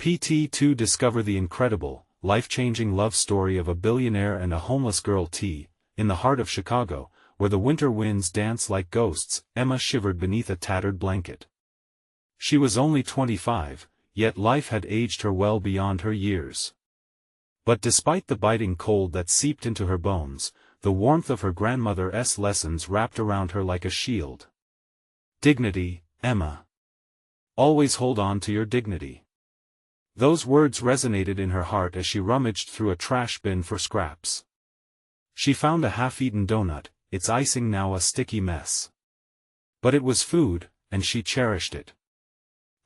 PT2 Discover the incredible, life-changing love story of a billionaire and a homeless girl. In the heart of Chicago, where the winter winds dance like ghosts, Emma shivered beneath a tattered blanket. She was only 25, yet life had aged her well beyond her years. But despite the biting cold that seeped into her bones, the warmth of her grandmother's lessons wrapped around her like a shield. Dignity, Emma. Always hold on to your dignity. Those words resonated in her heart as she rummaged through a trash bin for scraps. She found a half-eaten donut, its icing now a sticky mess. But it was food, and she cherished it.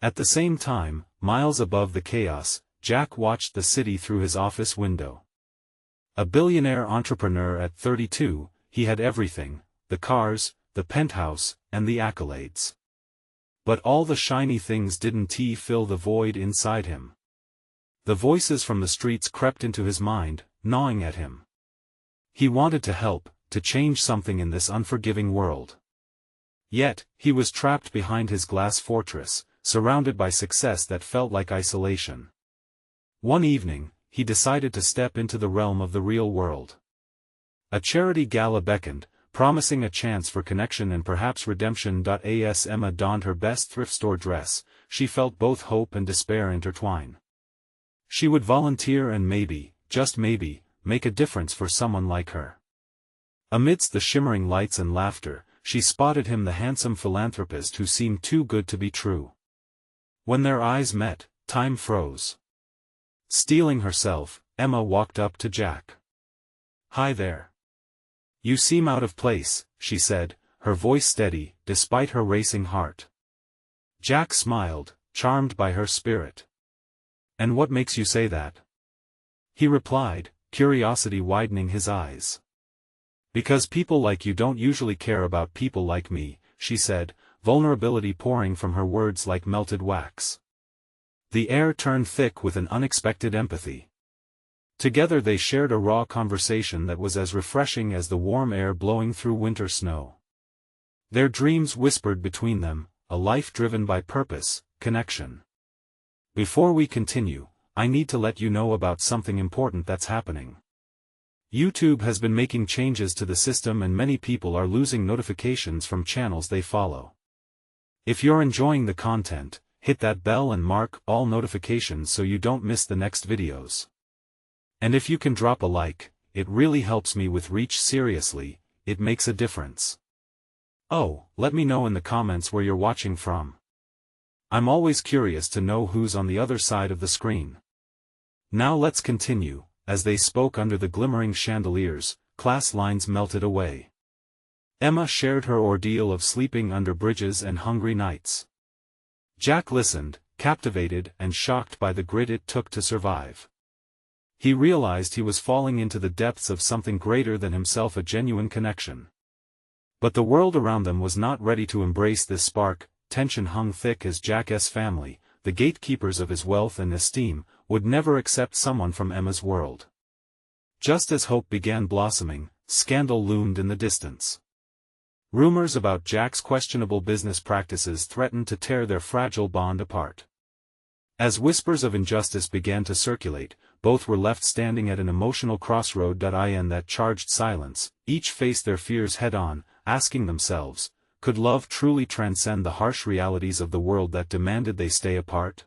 At the same time, miles above the chaos, Jack watched the city through his office window. A billionaire entrepreneur at 32, he had everything: the cars, the penthouse, and the accolades. But all the shiny things didn't fill the void inside him. The voices from the streets crept into his mind, gnawing at him. He wanted to help, to change something in this unforgiving world. Yet, he was trapped behind his glass fortress, surrounded by success that felt like isolation. One evening, he decided to step into the realm of the real world. A charity gala beckoned, promising a chance for connection and perhaps redemption. As Emma donned her best thrift store dress, she felt both hope and despair intertwine. She would volunteer and maybe, just maybe, make a difference for someone like her. Amidst the shimmering lights and laughter, she spotted him, the handsome philanthropist who seemed too good to be true. When their eyes met, time froze. Steeling herself, Emma walked up to Jack. "Hi there. You seem out of place," she said, her voice steady, despite her racing heart. Jack smiled, charmed by her spirit. "And what makes you say that?" he replied, curiosity widening his eyes. "Because people like you don't usually care about people like me," she said, vulnerability pouring from her words like melted wax. The air turned thick with an unexpected empathy. Together they shared a raw conversation that was as refreshing as the warm air blowing through winter snow. Their dreams whispered between them, a life driven by purpose, connection. "Before we continue, I need to let you know about something important that's happening. YouTube has been making changes to the system and many people are losing notifications from channels they follow. If you're enjoying the content, hit that bell and mark all notifications so you don't miss the next videos. And if you can drop a like, it really helps me with reach. Seriously, it makes a difference. Oh, let me know in the comments where you're watching from. I'm always curious to know who's on the other side of the screen." Now let's continue. As they spoke under the glimmering chandeliers, class lines melted away. Emma shared her ordeal of sleeping under bridges and hungry nights. Jack listened, captivated and shocked by the grit it took to survive. He realized he was falling into the depths of something greater than himself, a genuine connection. But the world around them was not ready to embrace this spark. Tension hung thick as Jack's family, the gatekeepers of his wealth and esteem, would never accept someone from Emma's world. Just as hope began blossoming, scandal loomed in the distance. Rumors about Jack's questionable business practices threatened to tear their fragile bond apart. As whispers of injustice began to circulate, both were left standing at an emotional crossroad. In that charged silence, each faced their fears head-on, asking themselves, could love truly transcend the harsh realities of the world that demanded they stay apart?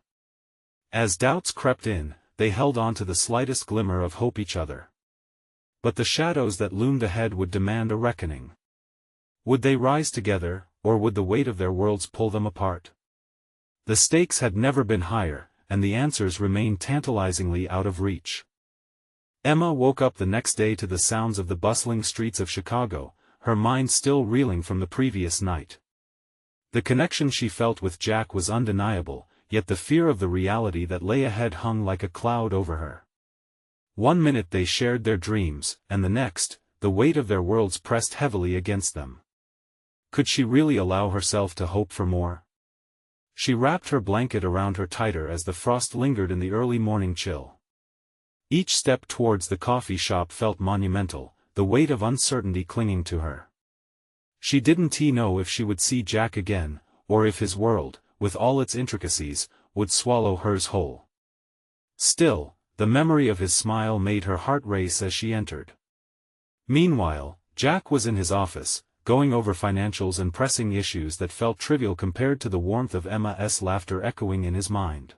As doubts crept in, they held on to the slightest glimmer of hope each other. But the shadows that loomed ahead would demand a reckoning. Would they rise together, or would the weight of their worlds pull them apart? The stakes had never been higher, and the answers remained tantalizingly out of reach. Emma woke up the next day to the sounds of the bustling streets of Chicago, her mind still reeling from the previous night. The connection she felt with Jack was undeniable, yet the fear of the reality that lay ahead hung like a cloud over her. One minute they shared their dreams, and the next, the weight of their worlds pressed heavily against them. Could she really allow herself to hope for more? She wrapped her blanket around her tighter as the frost lingered in the early morning chill. Each step towards the coffee shop felt monumental, the weight of uncertainty clinging to her. She didn't know if she would see Jack again, or if his world, with all its intricacies, would swallow hers whole. Still, the memory of his smile made her heart race as she entered. Meanwhile, Jack was in his office, going over financials and pressing issues that felt trivial compared to the warmth of Emma's laughter echoing in his mind.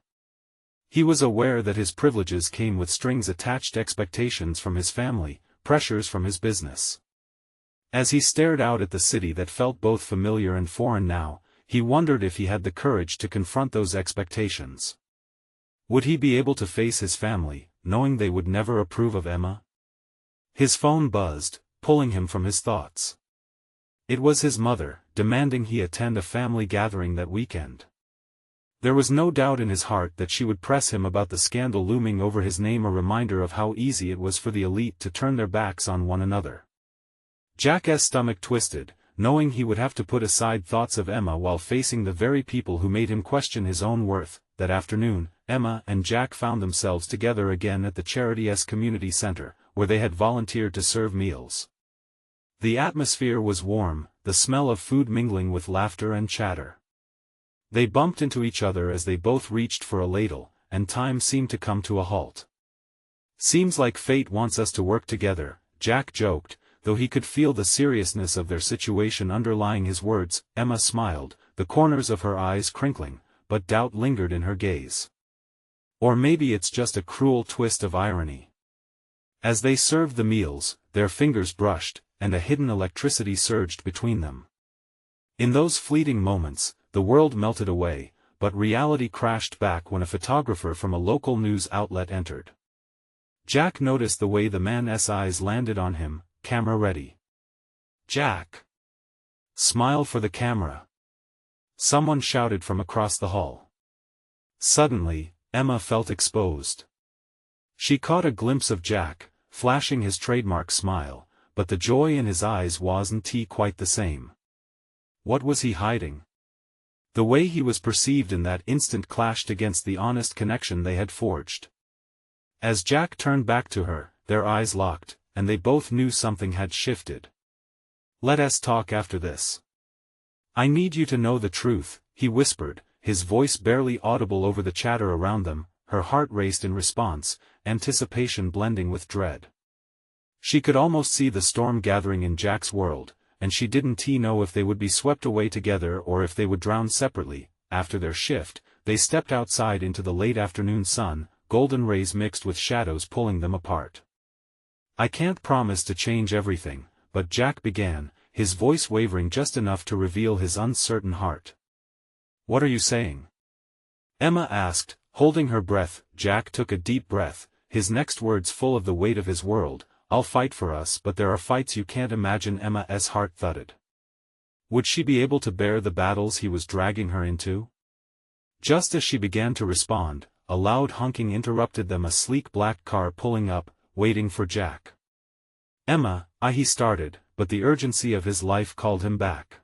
He was aware that his privileges came with strings attached, expectations from his family, pressures from his business. As he stared out at the city that felt both familiar and foreign now, he wondered if he had the courage to confront those expectations. Would he be able to face his family, knowing they would never approve of Emma? His phone buzzed, pulling him from his thoughts. It was his mother, demanding he attend a family gathering that weekend. There was no doubt in his heart that she would press him about the scandal looming over his name, a reminder of how easy it was for the elite to turn their backs on one another. Jack's stomach twisted, knowing he would have to put aside thoughts of Emma while facing the very people who made him question his own worth. That afternoon, Emma and Jack found themselves together again at the Charity's community center, where they had volunteered to serve meals. The atmosphere was warm, the smell of food mingling with laughter and chatter. They bumped into each other as they both reached for a ladle, and time seemed to come to a halt. "Seems like fate wants us to work together," Jack joked, though he could feel the seriousness of their situation underlying his words. Emma smiled, the corners of her eyes crinkling, but doubt lingered in her gaze. Or maybe it's just a cruel twist of irony. As they served the meals, their fingers brushed, and a hidden electricity surged between them. In those fleeting moments, the world melted away, but reality crashed back when a photographer from a local news outlet entered. Jack noticed the way the man's eyes landed on him, camera ready. "Jack! Smile for the camera!" Someone shouted from across the hall. Suddenly, Emma felt exposed. She caught a glimpse of Jack, flashing his trademark smile, but the joy in his eyes wasn't quite the same. What was he hiding? The way he was perceived in that instant clashed against the honest connection they had forged. As Jack turned back to her, their eyes locked, and they both knew something had shifted. "Let us talk after this. I need you to know the truth," he whispered, his voice barely audible over the chatter around them. Her heart raced in response, anticipation blending with dread. She could almost see the storm gathering in Jack's world, and she didn't know if they would be swept away together or if they would drown separately. After their shift, they stepped outside into the late afternoon sun, golden rays mixed with shadows pulling them apart. "I can't promise to change everything," but Jack began, his voice wavering just enough to reveal his uncertain heart. "What are you saying?" Emma asked, holding her breath. Jack took a deep breath, his next words full of the weight of his world. "I'll fight for us, but there are fights you can't imagine." Emma's heart thudded. Would she be able to bear the battles he was dragging her into? Just as she began to respond, a loud honking interrupted them, a sleek black car pulling up, waiting for Jack. "Emma," he started, but the urgency of his life called him back.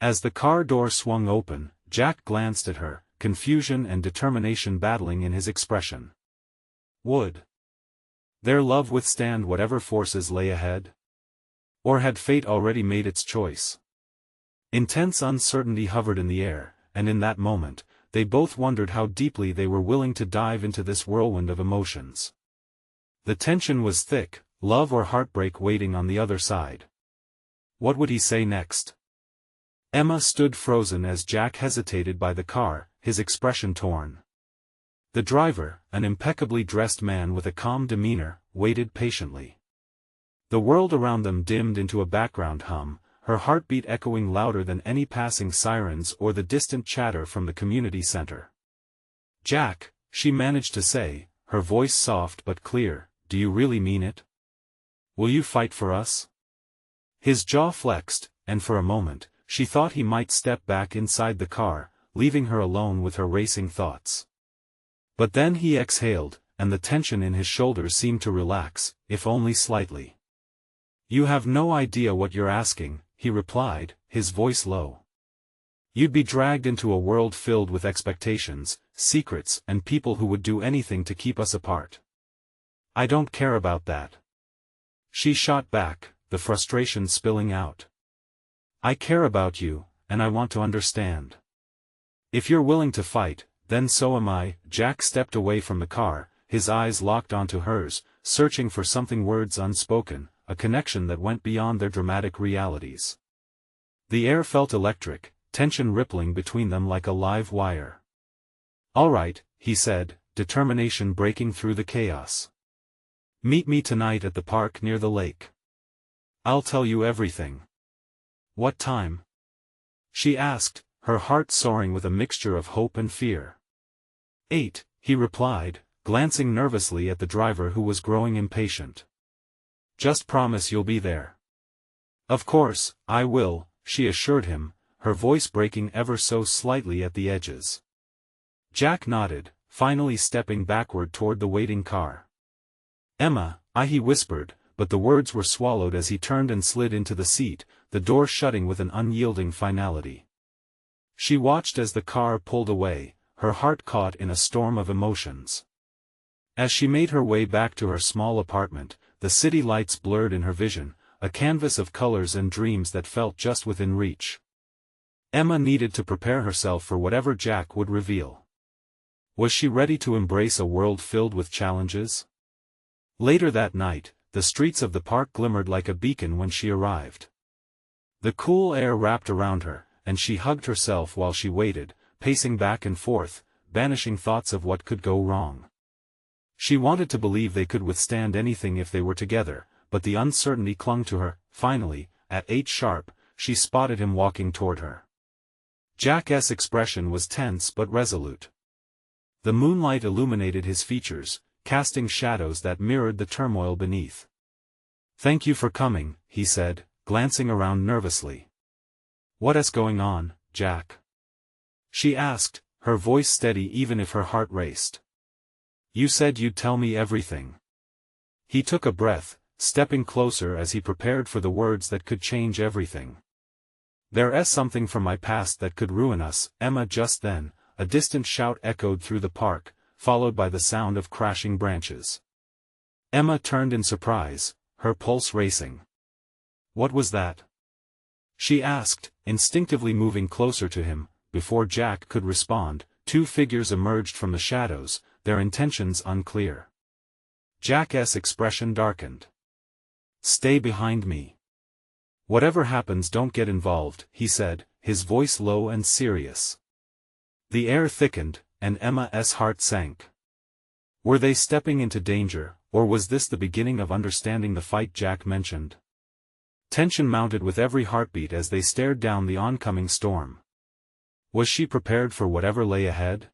As the car door swung open, Jack glanced at her, confusion and determination battling in his expression. Would their love withstand whatever forces lay ahead? Or had fate already made its choice? Intense uncertainty hovered in the air, and in that moment, they both wondered how deeply they were willing to dive into this whirlwind of emotions. The tension was thick, love or heartbreak waiting on the other side. What would he say next? Emma stood frozen as Jack hesitated by the car, his expression torn. The driver, an impeccably dressed man with a calm demeanor, waited patiently. The world around them dimmed into a background hum, her heartbeat echoing louder than any passing sirens or the distant chatter from the community center. "Jack," she managed to say, her voice soft but clear, "do you really mean it? Will you fight for us?" His jaw flexed, and for a moment, she thought he might step back inside the car, leaving her alone with her racing thoughts. But then he exhaled, and the tension in his shoulders seemed to relax, if only slightly. "You have no idea what you're asking," he replied, his voice low. "You'd be dragged into a world filled with expectations, secrets, and people who would do anything to keep us apart. I don't care about that." She shot back, the frustration spilling out. "I care about you, and I want to understand. If you're willing to fight, then so am I. Jack stepped away from the car, his eyes locked onto hers, searching for something, words unspoken, a connection that went beyond their dramatic realities. The air felt electric, tension rippling between them like a live wire. "All right," he said, determination breaking through the chaos. "Meet me tonight at the park near the lake. I'll tell you everything." "What time?" she asked, her heart soaring with a mixture of hope and fear. 8, he replied, glancing nervously at the driver who was growing impatient. "Just promise you'll be there." "Of course, I will," she assured him, her voice breaking ever so slightly at the edges. Jack nodded, finally stepping backward toward the waiting car. "Emma," he whispered, but the words were swallowed as he turned and slid into the seat, the door shutting with an unyielding finality. She watched as the car pulled away, her heart caught in a storm of emotions. As she made her way back to her small apartment, the city lights blurred in her vision, a canvas of colors and dreams that felt just within reach. Emma needed to prepare herself for whatever Jack would reveal. Was she ready to embrace a world filled with challenges? Later that night, the streets of the park glimmered like a beacon when she arrived. The cool air wrapped around her, and she hugged herself while she waited, pacing back and forth, banishing thoughts of what could go wrong. She wanted to believe they could withstand anything if they were together, but the uncertainty clung to her. Finally, at 8 sharp, she spotted him walking toward her. Jack's expression was tense but resolute. The moonlight illuminated his features, casting shadows that mirrored the turmoil beneath. "Thank you for coming," he said, glancing around nervously. "What's going on, Jack?" she asked, her voice steady even if her heart raced. "You said you'd tell me everything." He took a breath, stepping closer as he prepared for the words that could change everything. "There's something from my past that could ruin us, Emma." Just then, a distant shout echoed through the park, followed by the sound of crashing branches. Emma turned in surprise, her pulse racing. "What was that?" she asked, instinctively moving closer to him. Before Jack could respond, 2 figures emerged from the shadows, their intentions unclear. Jack's expression darkened. "Stay behind me. Whatever happens, don't get involved," he said, his voice low and serious. The air thickened, and Emma's heart sank. Were they stepping into danger, or was this the beginning of understanding the fight Jack mentioned? Tension mounted with every heartbeat as they stared down the oncoming storm. Was she prepared for whatever lay ahead?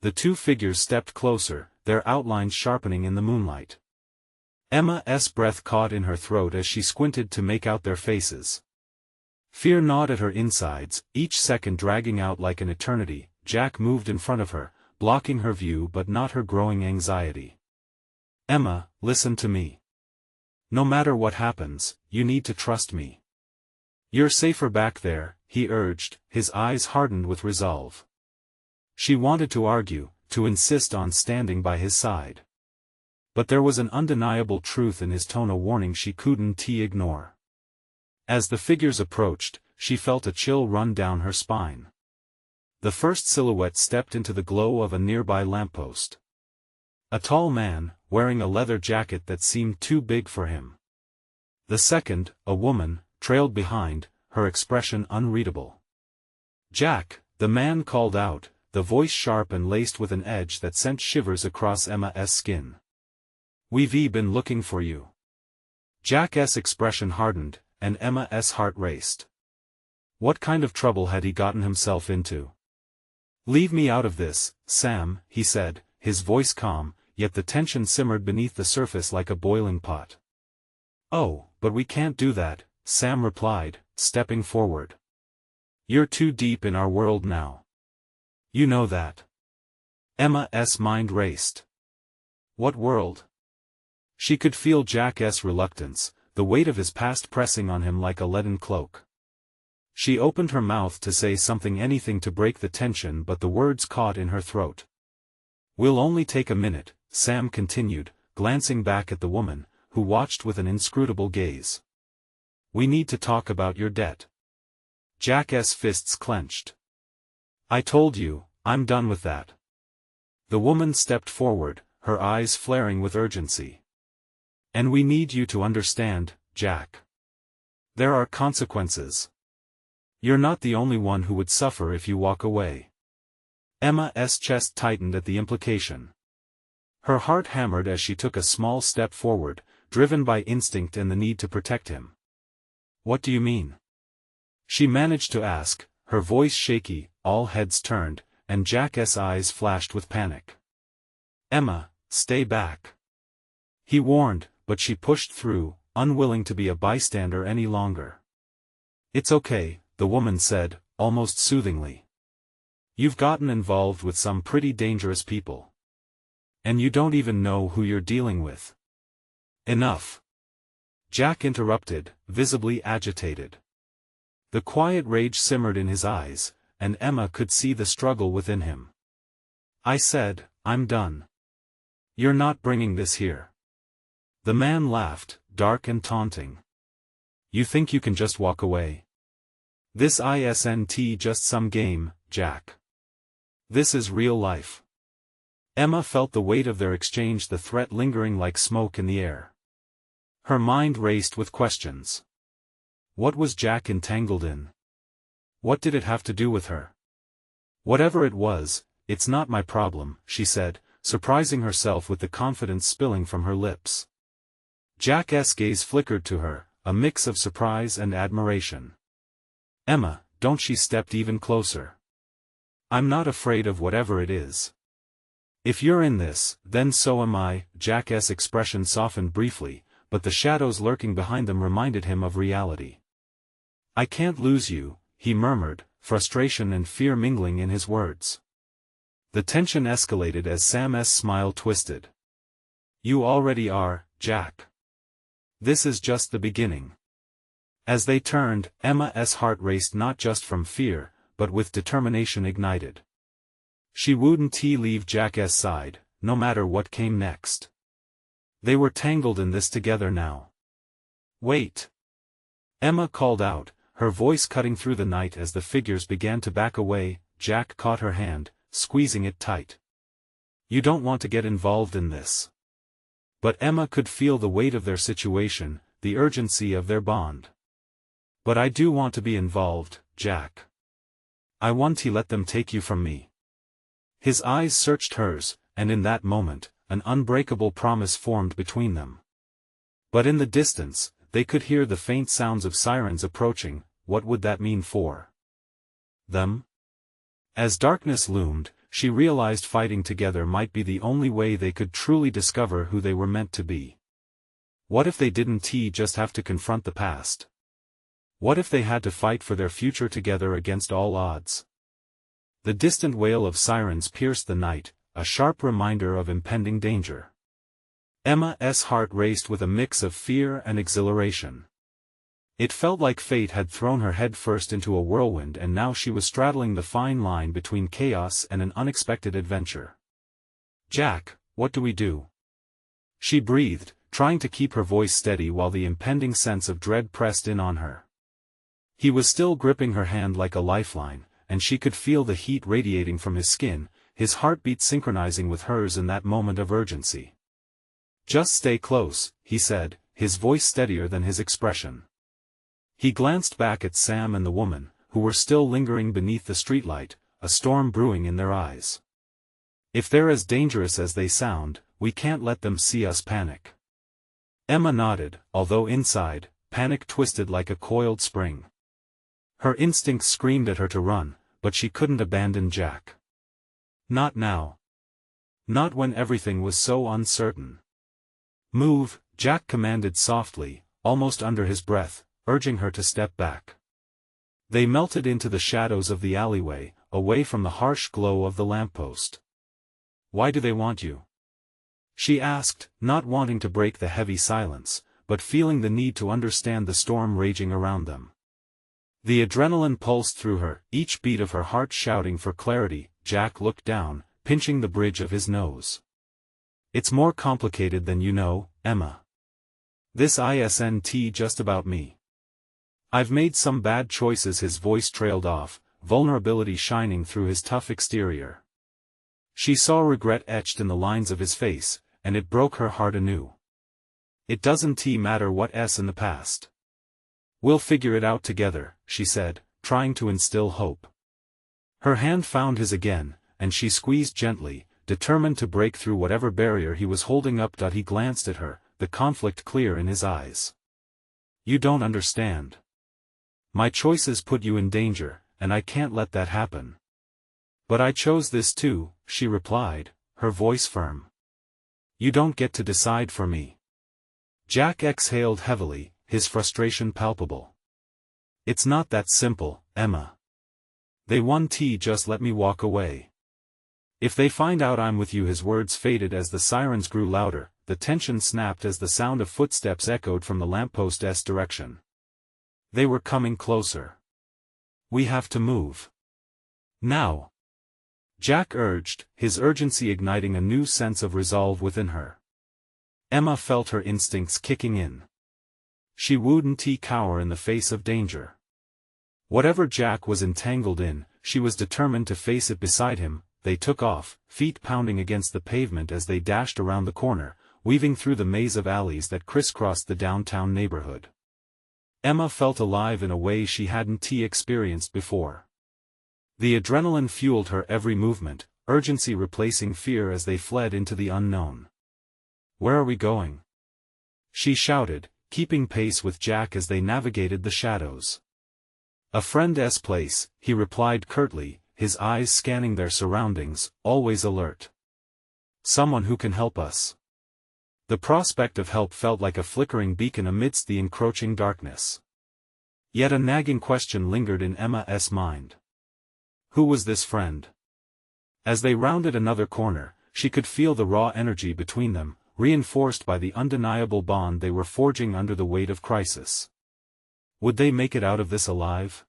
The 2 figures stepped closer, their outlines sharpening in the moonlight. Emma's breath caught in her throat as she squinted to make out their faces. Fear gnawed at her insides, each second dragging out like an eternity. Jack moved in front of her, blocking her view but not her growing anxiety. "Emma, listen to me. No matter what happens, you need to trust me. You're safer back there," he urged, his eyes hardened with resolve. She wanted to argue, to insist on standing by his side. But there was an undeniable truth in his tone, a warning she couldn't ignore. As the figures approached, she felt a chill run down her spine. The first silhouette stepped into the glow of a nearby lamppost. A tall man, wearing a leather jacket that seemed too big for him. The second, a woman, trailed behind, her expression unreadable. "Jack," the man called out, the voice sharp and laced with an edge that sent shivers across Emma's skin. "We've been looking for you." Jack's expression hardened, and Emma's heart raced. What kind of trouble had he gotten himself into? "Leave me out of this, Sam," he said, his voice calm, yet the tension simmered beneath the surface like a boiling pot. "Oh, but we can't do that," Sam replied, stepping forward. "You're too deep in our world now. You know that." Emma's mind raced. What world? She could feel Jack's reluctance, the weight of his past pressing on him like a leaden cloak. She opened her mouth to say something, anything to break the tension, but the words caught in her throat. "We'll only take a minute," Sam continued, glancing back at the woman, who watched with an inscrutable gaze. "We need to talk about your debt." Jack's fists clenched. "I told you, I'm done with that. The woman stepped forward, her eyes flaring with urgency. And we need you to understand, Jack. There are consequences. You're not the only one who would suffer if you walk away. Emma's chest tightened at the implication. Her heart hammered as she took a small step forward, driven by instinct and the need to protect him. What do you mean? She managed to ask, her voice shaky. All heads turned, and Jack's eyes flashed with panic. Emma, stay back. He warned, but she pushed through, unwilling to be a bystander any longer. It's okay, the woman said, almost soothingly. You've gotten involved with some pretty dangerous people. And you don't even know who you're dealing with. Enough. Jack interrupted, visibly agitated. The quiet rage simmered in his eyes, and Emma could see the struggle within him. I said, I'm done. You're not bringing this here. The man laughed, dark and taunting. You think you can just walk away? This isn't just some game, Jack. This is real life. Emma felt the weight of their exchange, the threat lingering like smoke in the air. Her mind raced with questions. What was Jack entangled in? What did it have to do with her? Whatever it was, it's not my problem, she said, surprising herself with the confidence spilling from her lips. Jack's gaze flickered to her, a mix of surprise and admiration. Emma, don't. She stepped even closer. I'm not afraid of whatever it is. If you're in this, then so am I. Jack's expression softened briefly, but the shadows lurking behind them reminded him of reality. I can't lose you, he murmured, frustration and fear mingling in his words. The tension escalated as Sam's smile twisted. You already are, Jack. This is just the beginning. As they turned, Emma's heart raced not just from fear, but with determination ignited. She wouldn't leave Jack's side, no matter what came next. They were tangled in this together now. Wait! Emma called out, her voice cutting through the night as the figures began to back away. Jack caught her hand, squeezing it tight. You don't want to get involved in this. But Emma could feel the weight of their situation, the urgency of their bond. But I do want to be involved, Jack. I want to let them take you from me. His eyes searched hers, and in that moment, an unbreakable promise formed between them. But in the distance, they could hear the faint sounds of sirens approaching. What would that mean for them? As darkness loomed, she realized fighting together might be the only way they could truly discover who they were meant to be. What if they didn't just have to confront the past? What if they had to fight for their future together against all odds? The distant wail of sirens pierced the night, a sharp reminder of impending danger. Emma's heart raced with a mix of fear and exhilaration. It felt like fate had thrown her head first into a whirlwind, and now she was straddling the fine line between chaos and an unexpected adventure. Jack, what do we do? She breathed, trying to keep her voice steady while the impending sense of dread pressed in on her. He was still gripping her hand like a lifeline, and she could feel the heat radiating from his skin, his heartbeat synchronizing with hers in that moment of urgency. Just stay close, he said, his voice steadier than his expression. He glanced back at Sam and the woman, who were still lingering beneath the streetlight, a storm brewing in their eyes. If they're as dangerous as they sound, we can't let them see us panic. Emma nodded, although inside, panic twisted like a coiled spring. Her instincts screamed at her to run, but she couldn't abandon Jack. Not now. Not when everything was so uncertain. Move, Jack commanded softly, almost under his breath, urging her to step back. They melted into the shadows of the alleyway, away from the harsh glow of the lamppost. Why do they want you? She asked, not wanting to break the heavy silence, but feeling the need to understand the storm raging around them. The adrenaline pulsed through her, each beat of her heart shouting for clarity. Jack looked down, pinching the bridge of his nose. It's more complicated than you know, Emma. This isn't just about me. I've made some bad choices. His voice trailed off, vulnerability shining through his tough exterior. She saw regret etched in the lines of his face, and it broke her heart anew. It doesn't matter what's in the past. We'll figure it out together, she said, trying to instill hope. Her hand found his again, and she squeezed gently, determined to break through whatever barrier he was holding up. He glanced at her, the conflict clear in his eyes. You don't understand. My choices put you in danger, and I can't let that happen. But I chose this too, she replied, her voice firm. You don't get to decide for me. Jack exhaled heavily, his frustration palpable. It's not that simple, Emma. They won't just let me walk away. If they find out I'm with you. His words faded as the sirens grew louder, the tension snapped as the sound of footsteps echoed from the lampost's direction. They were coming closer. We have to move. Now. Jack urged, his urgency igniting a new sense of resolve within her. Emma felt her instincts kicking in. She wouldn't cower in the face of danger. Whatever Jack was entangled in, she was determined to face it beside him. They took off, feet pounding against the pavement as they dashed around the corner, weaving through the maze of alleys that crisscrossed the downtown neighborhood. Emma felt alive in a way she hadn't experienced before. The adrenaline fueled her every movement, urgency replacing fear as they fled into the unknown. Where are we going? She shouted, keeping pace with Jack as they navigated the shadows. A friend's place, he replied curtly, his eyes scanning their surroundings, always alert. Someone who can help us. The prospect of help felt like a flickering beacon amidst the encroaching darkness. Yet a nagging question lingered in Emma's mind. Who was this friend? As they rounded another corner, she could feel the raw energy between them, reinforced by the undeniable bond they were forging under the weight of crisis. Would they make it out of this alive?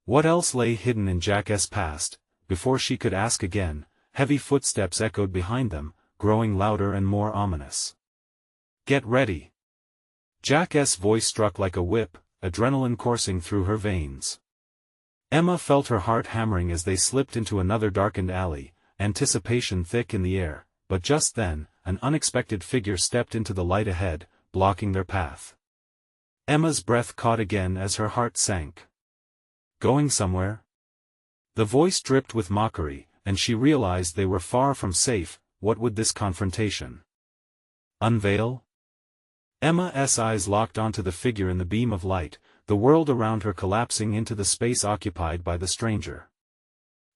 What else lay hidden in Jack's past? Before she could ask again, heavy footsteps echoed behind them, growing louder and more ominous. Get ready. Jack's voice struck like a whip, adrenaline coursing through her veins. Emma felt her heart hammering as they slipped into another darkened alley, anticipation thick in the air, but just then, an unexpected figure stepped into the light ahead, blocking their path. Emma's breath caught again as her heart sank. Going somewhere? The voice dripped with mockery, and she realized they were far from safe. What would this confrontation unveil? Emma's eyes locked onto the figure in the beam of light, the world around her collapsing into the space occupied by the stranger.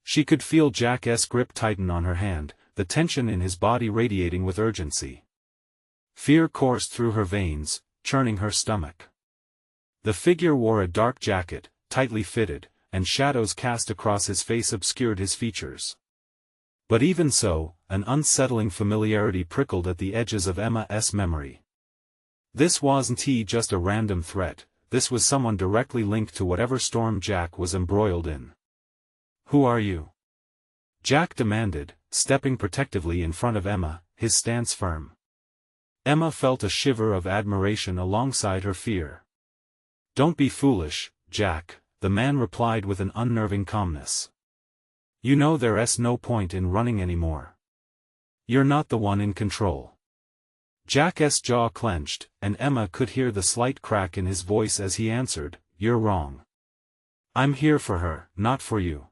She could feel Jack's grip tighten on her hand, the tension in his body radiating with urgency. Fear coursed through her veins, churning her stomach. The figure wore a dark jacket, tightly fitted, and shadows cast across his face obscured his features. But even so, an unsettling familiarity prickled at the edges of Emma's memory. This wasn't just a random threat, this was someone directly linked to whatever storm Jack was embroiled in. Who are you? Jack demanded, stepping protectively in front of Emma, his stance firm. Emma felt a shiver of admiration alongside her fear. Don't be foolish, Jack, the man replied with an unnerving calmness. You know there's no point in running anymore. You're not the one in control. Jack's jaw clenched, and Emma could hear the slight crack in his voice as he answered, You're wrong. I'm here for her, not for you.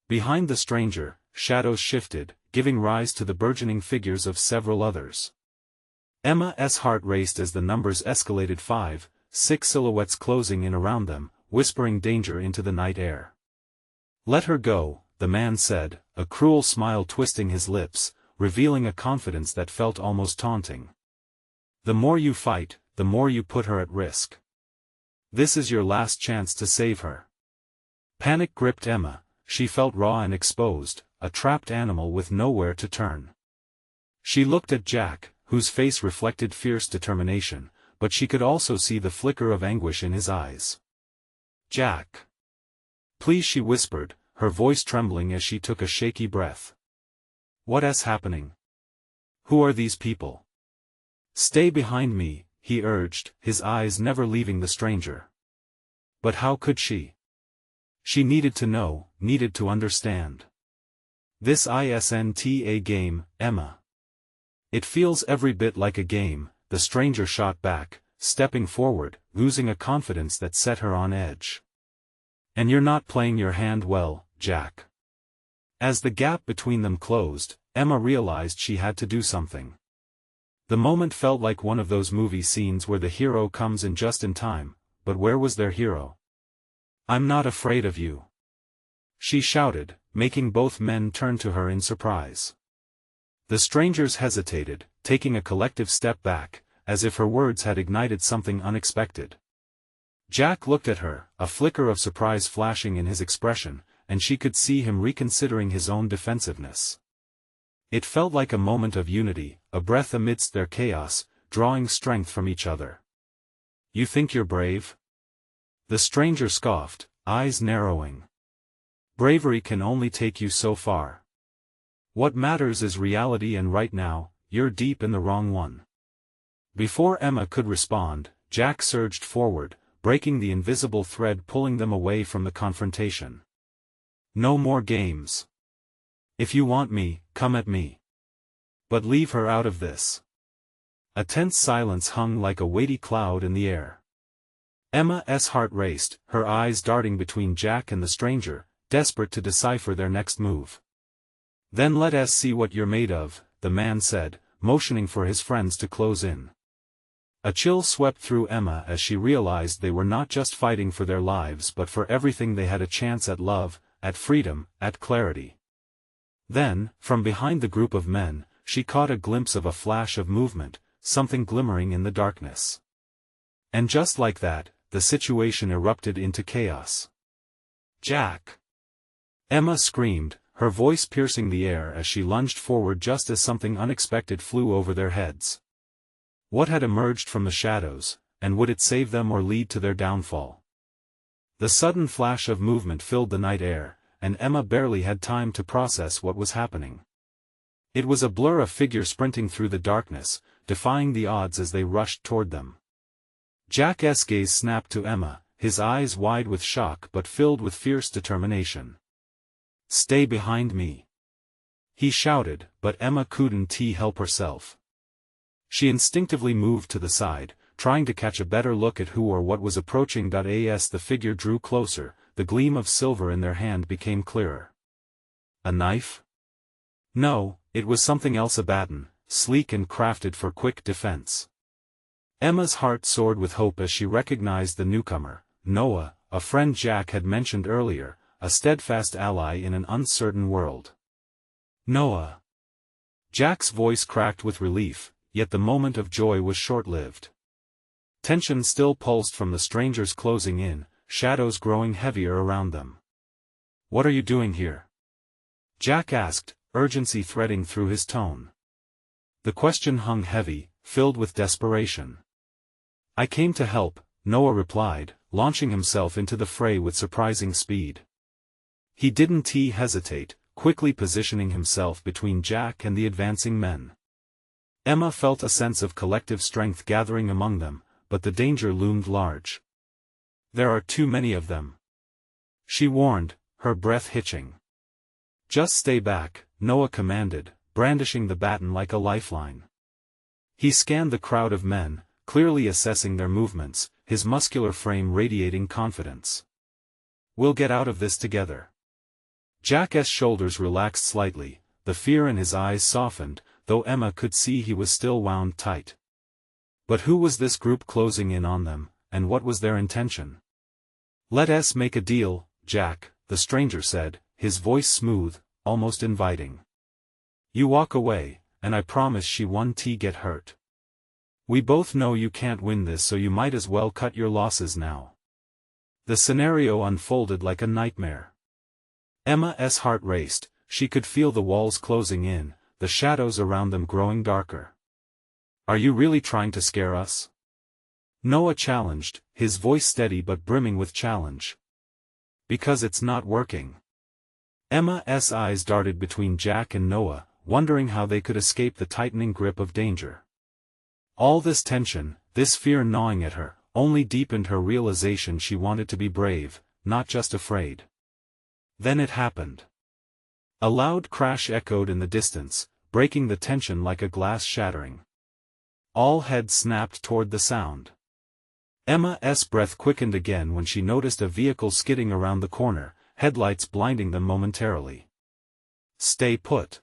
Behind the stranger, shadows shifted, giving rise to the burgeoning figures of several others. Emma's heart raced as the numbers escalated 5, 6 silhouettes closing in around them, whispering danger into the night air. Let her go, the man said, a cruel smile twisting his lips, revealing a confidence that felt almost taunting. The more you fight, the more you put her at risk. This is your last chance to save her. Panic gripped Emma, she felt raw and exposed, a trapped animal with nowhere to turn. She looked at Jack, whose face reflected fierce determination, but she could also see the flicker of anguish in his eyes. Jack. Please, she whispered, her voice trembling as she took a shaky breath. What's happening? Who are these people? Stay behind me, he urged, his eyes never leaving the stranger. But how could she? She needed to know, needed to understand. This isn't a game, Emma. It feels every bit like a game, the stranger shot back, stepping forward, losing a confidence that set her on edge. And you're not playing your hand well, Jack. As the gap between them closed, Emma realized she had to do something. The moment felt like one of those movie scenes where the hero comes in just in time, but where was their hero? "I'm not afraid of you," she shouted, making both men turn to her in surprise. The strangers hesitated, taking a collective step back, as if her words had ignited something unexpected. Jack looked at her, a flicker of surprise flashing in his expression, and she could see him reconsidering his own defensiveness. It felt like a moment of unity, a breath amidst their chaos, drawing strength from each other. "You think you're brave?" The stranger scoffed, eyes narrowing. "Bravery can only take you so far. What matters is reality, and right now, you're deep in the wrong one." Before Emma could respond, Jack surged forward, breaking the invisible thread pulling them away from the confrontation. "No more games. If you want me, come at me. But leave her out of this." A tense silence hung like a weighty cloud in the air. Emma's heart raced, her eyes darting between Jack and the stranger, desperate to decipher their next move. "Then let us see what you're made of," the man said, motioning for his friends to close in. A chill swept through Emma as she realized they were not just fighting for their lives but for everything they had: a chance at love, at freedom, at clarity. Then, from behind the group of men, she caught a glimpse of a flash of movement, something glimmering in the darkness. And just like that, the situation erupted into chaos. "Jack!" Emma screamed, her voice piercing the air as she lunged forward just as something unexpected flew over their heads. What had emerged from the shadows, and would it save them or lead to their downfall? The sudden flash of movement filled the night air, and Emma barely had time to process what was happening. It was a blur, a figure sprinting through the darkness, defying the odds as they rushed toward them. Jack's gaze snapped to Emma, his eyes wide with shock but filled with fierce determination. "Stay behind me," he shouted, but Emma couldn't help herself. She instinctively moved to the side, trying to catch a better look at who or what was approaching. As the figure drew closer, the gleam of silver in their hand became clearer. A knife? No, it was something else: a baton, sleek and crafted for quick defense. Emma's heart soared with hope as she recognized the newcomer, Noah, a friend Jack had mentioned earlier, a steadfast ally in an uncertain world. "Noah!" Jack's voice cracked with relief, yet the moment of joy was short-lived. Tension still pulsed from the strangers closing in, shadows growing heavier around them. "What are you doing here?" Jack asked, urgency threading through his tone. The question hung heavy, filled with desperation. "I came to help," Noah replied, launching himself into the fray with surprising speed. He didn't hesitate, quickly positioning himself between Jack and the advancing men. Emma felt a sense of collective strength gathering among them, but the danger loomed large. "There are too many of them," she warned, her breath hitching. "Just stay back," Noah commanded, brandishing the baton like a lifeline. He scanned the crowd of men, clearly assessing their movements, his muscular frame radiating confidence. "We'll get out of this together." Jack's shoulders relaxed slightly, the fear in his eyes softened, though Emma could see he was still wound tight. But who was this group closing in on them, and what was their intention? "Let us make a deal, Jack," the stranger said, his voice smooth, almost inviting. "You walk away, and I promise she won't get hurt. We both know you can't win this, so you might as well cut your losses now." The scenario unfolded like a nightmare. Emma's heart raced, she could feel the walls closing in, the shadows around them growing darker. "Are you really trying to scare us?" Noah challenged, his voice steady but brimming with challenge. "Because it's not working." Emma's eyes darted between Jack and Noah, wondering how they could escape the tightening grip of danger. All this tension, this fear gnawing at her, only deepened her realization she wanted to be brave, not just afraid. Then it happened. A loud crash echoed in the distance, breaking the tension like a glass shattering. All heads snapped toward the sound. Emma's breath quickened again when she noticed a vehicle skidding around the corner, headlights blinding them momentarily. "Stay put!"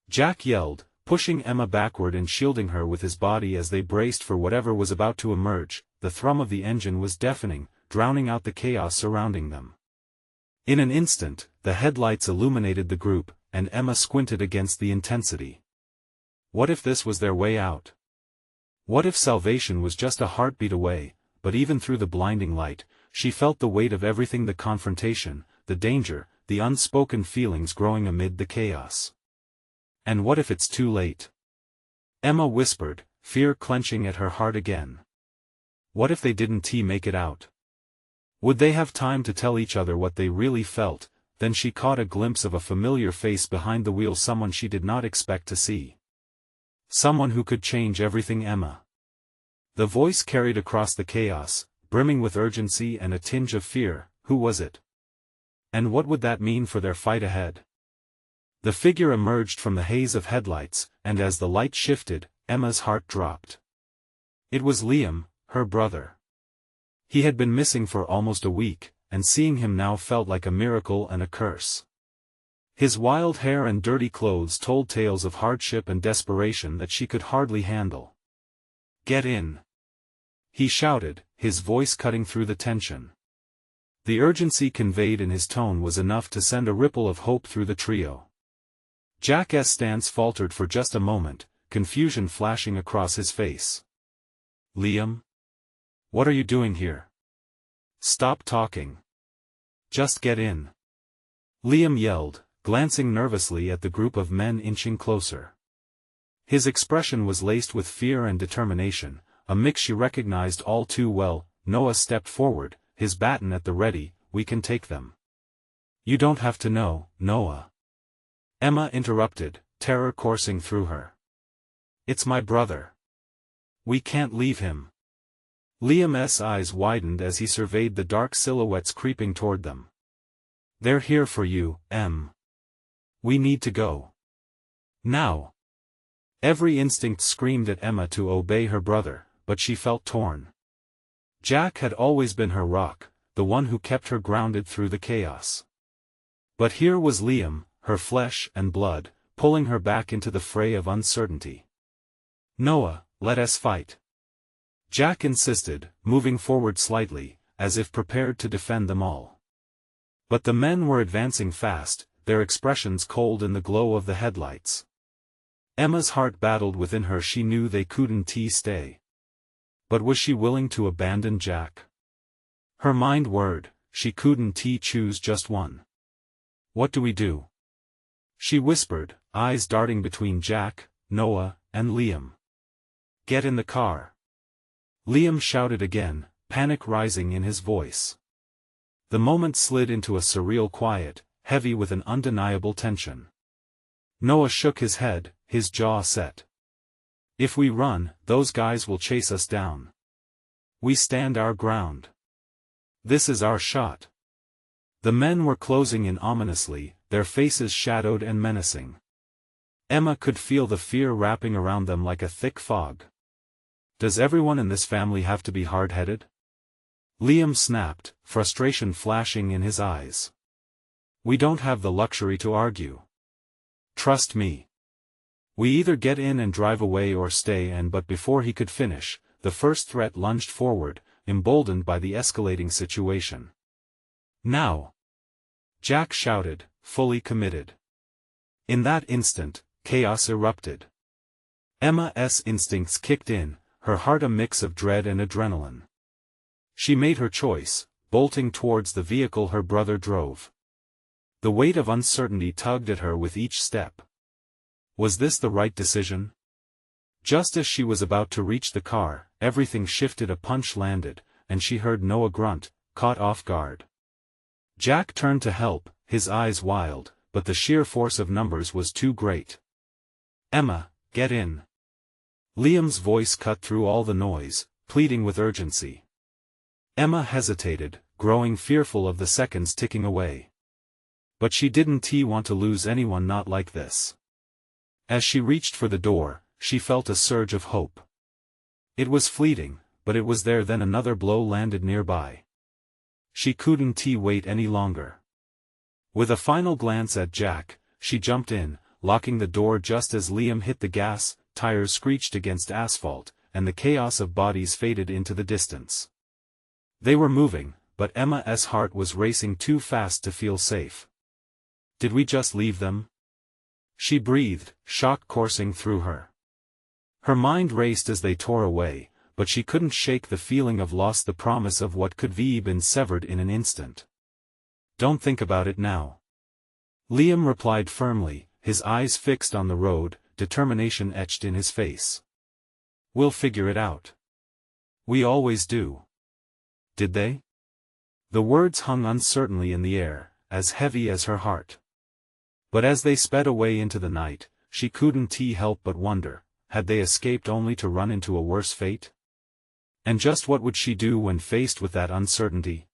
Jack yelled, pushing Emma backward and shielding her with his body as they braced for whatever was about to emerge. The thrum of the engine was deafening, drowning out the chaos surrounding them. In an instant, the headlights illuminated the group, and Emma squinted against the intensity. What if this was their way out? What if salvation was just a heartbeat away? But even through the blinding light, she felt the weight of everything: the confrontation, the danger, the unspoken feelings growing amid the chaos. And what if it's too late? Emma whispered, fear clenching at her heart again. What if they didn't make it out? Would they have time to tell each other what they really felt? Then she caught a glimpse of a familiar face behind the wheel, someone she did not expect to see. Someone who could change everything. Emma. The voice carried across the chaos, brimming with urgency and a tinge of fear. Who was it? And what would that mean for their fight ahead? The figure emerged from the haze of headlights, and as the light shifted, Emma's heart dropped. It was Liam, her brother. He had been missing for almost a week, and seeing him now felt like a miracle and a curse. His wild hair and dirty clothes told tales of hardship and desperation that she could hardly handle. "Get in!" he shouted, his voice cutting through the tension. The urgency conveyed in his tone was enough to send a ripple of hope through the trio. Jack's stance faltered for just a moment, confusion flashing across his face. "Liam? What are you doing here? Stop talking. Just get in!" Liam yelled, glancing nervously at the group of men inching closer. His expression was laced with fear and determination, a mix she recognized all too well. Noah stepped forward, his baton at the ready. "We can take them." "You don't have to know, Noah," Emma interrupted, terror coursing through her. "It's my brother. We can't leave him." Liam's eyes widened as he surveyed the dark silhouettes creeping toward them. "They're here for you, Em. We need to go. Now." Every instinct screamed at Emma to obey her brother, but she felt torn. Jack had always been her rock, the one who kept her grounded through the chaos. But here was Liam, her flesh and blood, pulling her back into the fray of uncertainty. "Noah, let us fight," Jack insisted, moving forward slightly, as if prepared to defend them all. But the men were advancing fast, their expressions cold in the glow of the headlights. Emma's heart battled within her. She knew they couldn't stay. But was she willing to abandon Jack? Her mind whirred. She couldn't choose just one. "What do we do?" she whispered, eyes darting between Jack, Noah, and Liam. "Get in the car," Liam shouted again, panic rising in his voice. The moment slid into a surreal quiet, heavy with an undeniable tension. Noah shook his head, his jaw set. "If we run, those guys will chase us down. We stand our ground. This is our shot." The men were closing in ominously, their faces shadowed and menacing. Emma could feel the fear wrapping around them like a thick fog. "Does everyone in this family have to be hard-headed?" Liam snapped, frustration flashing in his eyes. "We don't have the luxury to argue. Trust me. We either get in and drive away or stay." But before he could finish, the first threat lunged forward, emboldened by the escalating situation. "Now!" Jack shouted, fully committed. In that instant, chaos erupted. Emma's instincts kicked in, her heart a mix of dread and adrenaline. She made her choice, bolting towards the vehicle her brother drove. The weight of uncertainty tugged at her with each step. Was this the right decision? Just as she was about to reach the car, everything shifted. A punch landed, and she heard Noah grunt, caught off guard. Jack turned to help, his eyes wild, but the sheer force of numbers was too great. "Emma, get in." Liam's voice cut through all the noise, pleading with urgency. Emma hesitated, growing fearful of the seconds ticking away. But she didn't want to lose anyone not like this. As she reached for the door, she felt a surge of hope. It was fleeting, but it was there. Then another blow landed nearby. She couldn't wait any longer. With a final glance at Jack, she jumped in, locking the door just as Liam hit the gas. Tires screeched against asphalt, and the chaos of bodies faded into the distance. They were moving, but Emma's heart was racing too fast to feel safe. Did we just leave them? She breathed, shock coursing through her. Her mind raced as they tore away, but she couldn't shake the feeling of loss, the promise of what could have been severed in an instant. Don't think about it now. Liam replied firmly, his eyes fixed on the road, determination etched in his face. We'll figure it out. We always do. Did they? The words hung uncertainly in the air, as heavy as her heart. But as they sped away into the night, she couldn't help but wonder, had they escaped only to run into a worse fate? And just what would she do when faced with that uncertainty?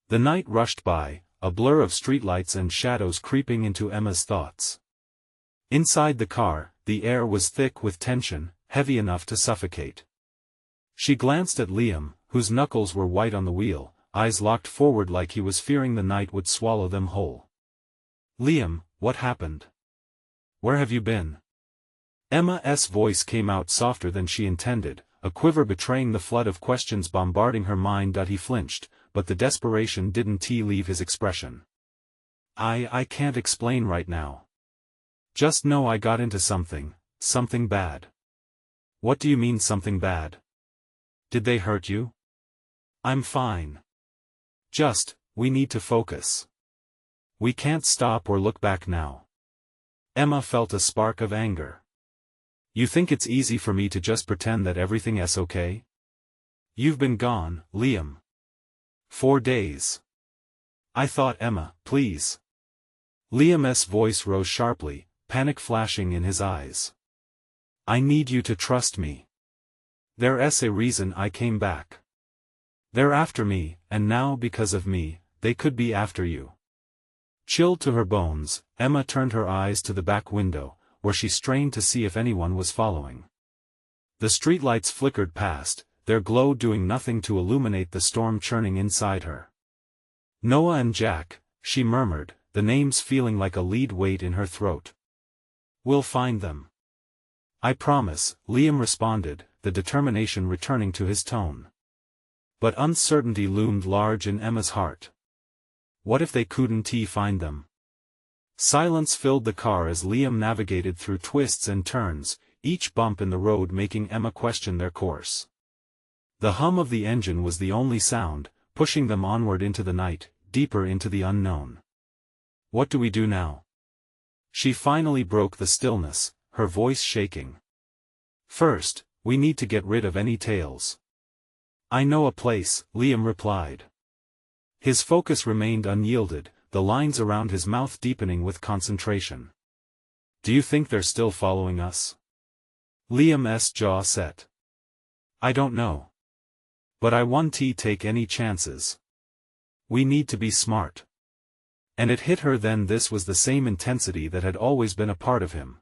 The night rushed by, a blur of streetlights and shadows creeping into Emma's thoughts. Inside the car, the air was thick with tension, heavy enough to suffocate. She glanced at Liam, whose knuckles were white on the wheel, eyes locked forward like he was fearing the night would swallow them whole. Liam, what happened? Where have you been? Emma's voice came out softer than she intended, a quiver betraying the flood of questions bombarding her mind. He flinched, but the desperation didn't leave his expression. I can't explain right now. Just know I got into something bad. What do you mean something bad? Did they hurt you? I'm fine. We need to focus. We can't stop or look back now. Emma felt a spark of anger. You think it's easy for me to just pretend that everything's okay? You've been gone, Liam. 4 days. I thought Emma, please. Liam's voice rose sharply, panic flashing in his eyes. I need you to trust me. There's a reason I came back. They're after me, and now because of me, they could be after you. Chilled to her bones, Emma turned her eyes to the back window, where she strained to see if anyone was following. The streetlights flickered past, their glow doing nothing to illuminate the storm churning inside her. Noah and Jack, she murmured, the names feeling like a lead weight in her throat. We'll find them. I promise, Liam responded, the determination returning to his tone. But uncertainty loomed large in Emma's heart. What if they couldn't find them? Silence filled the car as Liam navigated through twists and turns, each bump in the road making Emma question their course. The hum of the engine was the only sound, pushing them onward into the night, deeper into the unknown. What do we do now? She finally broke the stillness, her voice shaking. First, we need to get rid of any tales. I know a place, Liam replied. His focus remained unyielded, the lines around his mouth deepening with concentration. Do you think they're still following us? Liam's jaw set. I don't know. But I won't take any chances. We need to be smart. And it hit her then, this was the same intensity that had always been a part of him.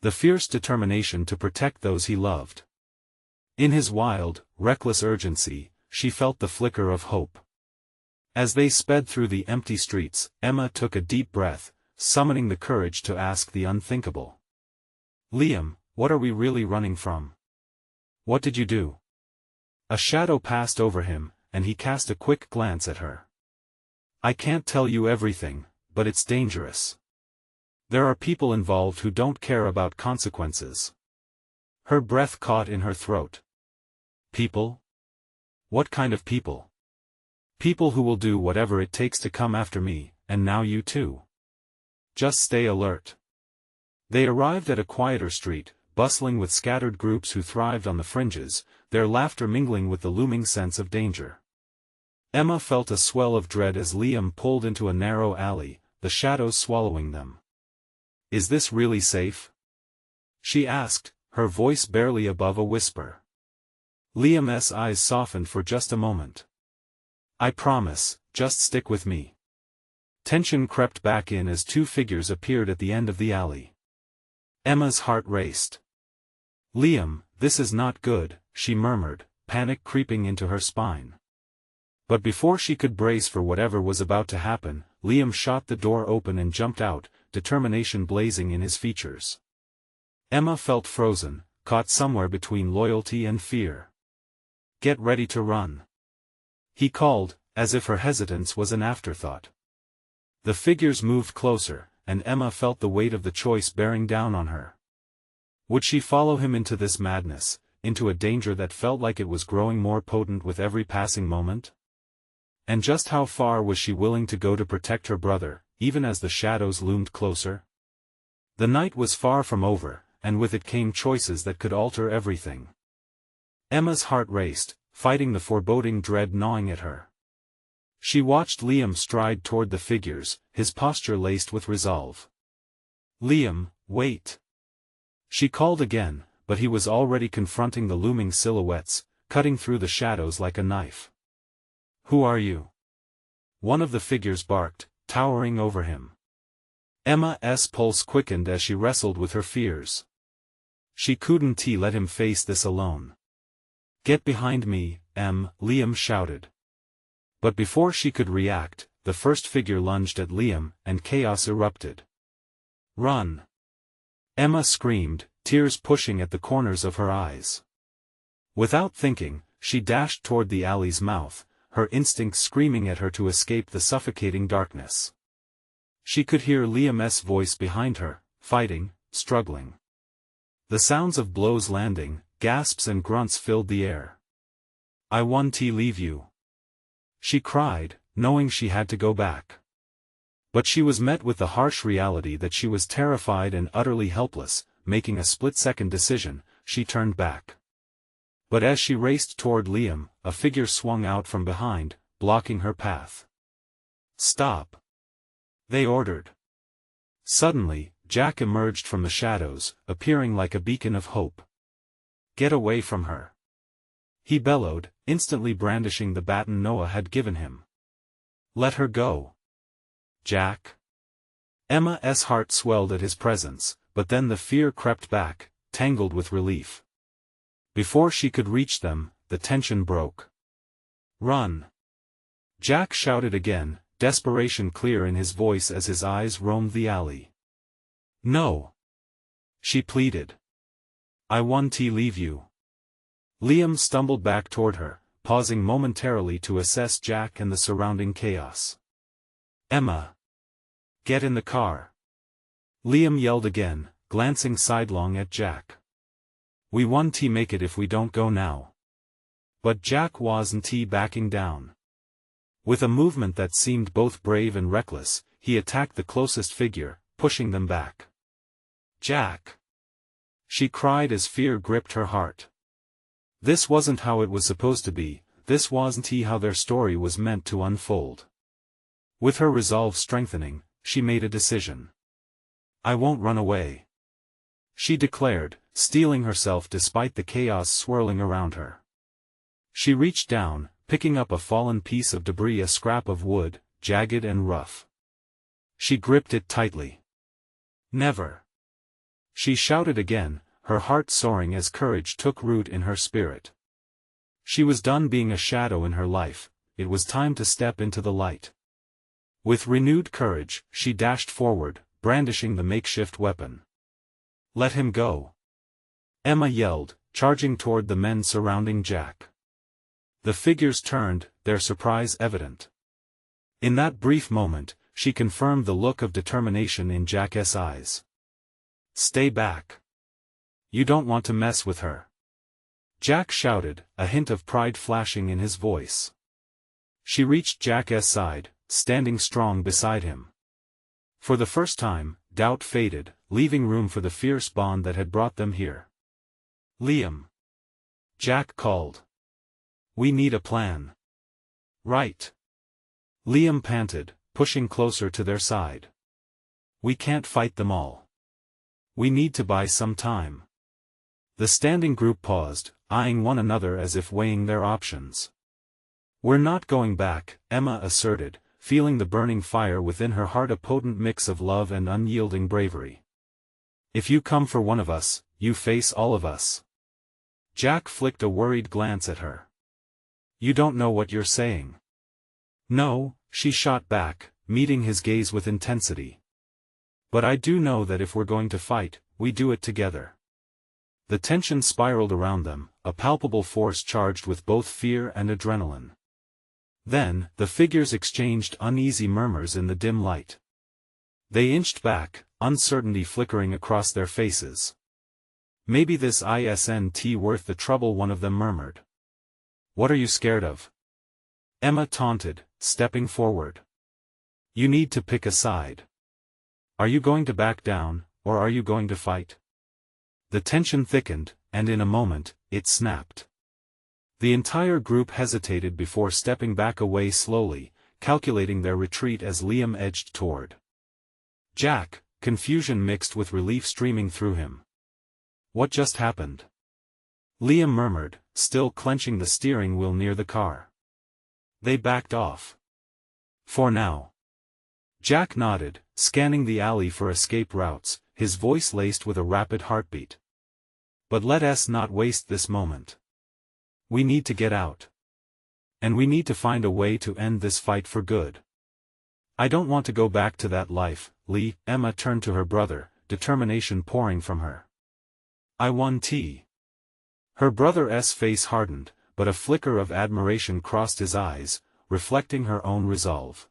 The fierce determination to protect those he loved. In his wild, reckless urgency, she felt the flicker of hope. As they sped through the empty streets, Emma took a deep breath, summoning the courage to ask the unthinkable. Liam, what are we really running from? What did you do? A shadow passed over him, and he cast a quick glance at her. I can't tell you everything, but it's dangerous. There are people involved who don't care about consequences. Her breath caught in her throat. People? What kind of people? People who will do whatever it takes to come after me, and now you too. Just stay alert. They arrived at a quieter street, bustling with scattered groups who thrived on the fringes, their laughter mingling with the looming sense of danger. Emma felt a swell of dread as Liam pulled into a narrow alley, the shadows swallowing them. Is this really safe? She asked, her voice barely above a whisper. Liam's eyes softened for just a moment. I promise, just stick with me. Tension crept back in as two figures appeared at the end of the alley. Emma's heart raced. "Liam, this is not good," she murmured, panic creeping into her spine. But before she could brace for whatever was about to happen, Liam shot the door open and jumped out, determination blazing in his features. Emma felt frozen, caught somewhere between loyalty and fear. "Get ready to run," he called, as if her hesitance was an afterthought. The figures moved closer, and Emma felt the weight of the choice bearing down on her. Would she follow him into this madness, into a danger that felt like it was growing more potent with every passing moment? And just how far was she willing to go to protect her brother, even as the shadows loomed closer? The night was far from over, and with it came choices that could alter everything. Emma's heart raced, fighting the foreboding dread gnawing at her. She watched Liam stride toward the figures, his posture laced with resolve. "Liam, wait!" She called again, but he was already confronting the looming silhouettes, cutting through the shadows like a knife. "Who are you?" one of the figures barked, towering over him. Emma's pulse quickened as she wrestled with her fears. She couldn't let him face this alone. "Get behind me, Liam shouted. But before she could react, the first figure lunged at Liam, and chaos erupted. "Run!" Emma screamed, tears pushing at the corners of her eyes. Without thinking, she dashed toward the alley's mouth, her instincts screaming at her to escape the suffocating darkness. She could hear Liam's voice behind her, fighting, struggling. The sounds of blows landing, gasps and grunts filled the air. "I won't leave you," she cried, knowing she had to go back. But she was met with the harsh reality that she was terrified and utterly helpless. Making a split-second decision, she turned back. But as she raced toward Liam, a figure swung out from behind, blocking her path. "Stop!" they ordered. Suddenly, Jack emerged from the shadows, appearing like a beacon of hope. "Get away from her!" he bellowed, instantly brandishing the baton Noah had given him. "Let her go, Jack." Emma's heart swelled at his presence, but then the fear crept back, tangled with relief. Before she could reach them, the tension broke. "Run!" Jack shouted again, desperation clear in his voice as his eyes roamed the alley. "No!" she pleaded. "I won't leave you." Liam stumbled back toward her, pausing momentarily to assess Jack and the surrounding chaos. "Emma! Get in the car!" Liam yelled again, glancing sidelong at Jack. "We won't make it if we don't go now." But Jack wasn't backing down. With a movement that seemed both brave and reckless, he attacked the closest figure, pushing them back. "Jack!" she cried as fear gripped her heart. This wasn't how it was supposed to be, this wasn't how their story was meant to unfold. With her resolve strengthening, she made a decision. "I won't run away," she declared, steeling herself despite the chaos swirling around her. She reached down, picking up a fallen piece of debris, a scrap of wood, jagged and rough. She gripped it tightly. "Never!" she shouted again, her heart soaring as courage took root in her spirit. She was done being a shadow in her life, it was time to step into the light. With renewed courage, she dashed forward, brandishing the makeshift weapon. "Let him go!" Emma yelled, charging toward the men surrounding Jack. The figures turned, their surprise evident. In that brief moment, she confirmed the look of determination in Jack's eyes. "Stay back. You don't want to mess with her," Jack shouted, a hint of pride flashing in his voice. She reached Jack's side, standing strong beside him. For the first time, doubt faded, leaving room for the fierce bond that had brought them here. "Liam," Jack called. "We need a plan." "Right." Liam panted, pushing closer to their side. "We can't fight them all. We need to buy some time." The standing group paused, eyeing one another as if weighing their options. "We're not going back," Emma asserted, feeling the burning fire within her heart, a potent mix of love and unyielding bravery. "If you come for one of us, you face all of us." Jack flicked a worried glance at her. "You don't know what you're saying." "No," she shot back, meeting his gaze with intensity. "But I do know that if we're going to fight, we do it together." The tension spiraled around them, a palpable force charged with both fear and adrenaline. Then, the figures exchanged uneasy murmurs in the dim light. They inched back, uncertainty flickering across their faces. "Maybe this isn't worth the trouble," one of them murmured. "What are you scared of?" Emma taunted, stepping forward. "You need to pick a side. Are you going to back down, or are you going to fight?" The tension thickened, and in a moment, it snapped. The entire group hesitated before stepping back away slowly, calculating their retreat as Liam edged toward Jack, confusion mixed with relief streaming through him. "What just happened?" Liam murmured, still clenching the steering wheel near the car. "They backed off. For now." Jack nodded, scanning the alley for escape routes, his voice laced with a rapid heartbeat. "But let us not waste this moment. We need to get out. And we need to find a way to end this fight for good. I don't want to go back to that life, Lee." Emma turned to her brother, determination pouring from her. "I won T." Her brother's face hardened, but a flicker of admiration crossed his eyes, reflecting her own resolve.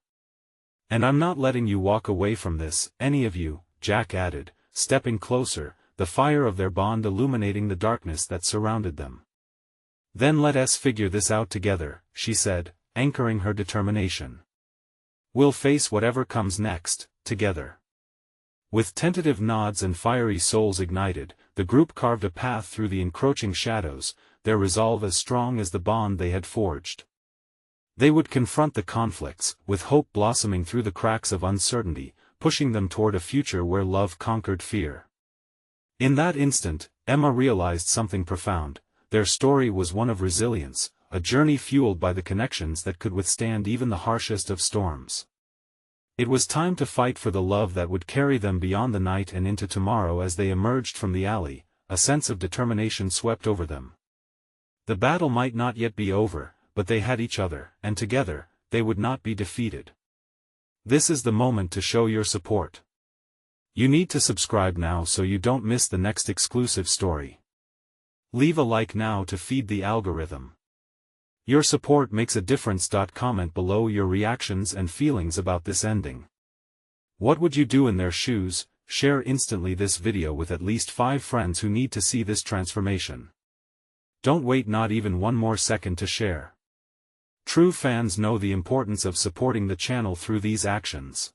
"And I'm not letting you walk away from this, any of you," Jack added, stepping closer, the fire of their bond illuminating the darkness that surrounded them. "Then let us figure this out together," she said, anchoring her determination. "We'll face whatever comes next, together." With tentative nods and fiery souls ignited, the group carved a path through the encroaching shadows, their resolve as strong as the bond they had forged. They would confront the conflicts, with hope blossoming through the cracks of uncertainty, pushing them toward a future where love conquered fear. In that instant, Emma realized something profound. Their story was one of resilience, a journey fueled by the connections that could withstand even the harshest of storms. It was time to fight for the love that would carry them beyond the night and into tomorrow. As they emerged from the alley, a sense of determination swept over them. The battle might not yet be over, but they had each other, and together, they would not be defeated. This is the moment to show your support. You need to subscribe now so you don't miss the next exclusive story. Leave a like now to feed the algorithm. Your support makes a difference. Comment below your reactions and feelings about this ending. What would you do in their shoes? Share instantly this video with at least 5 friends who need to see this transformation. Don't wait not even one more second to share. True fans know the importance of supporting the channel through these actions.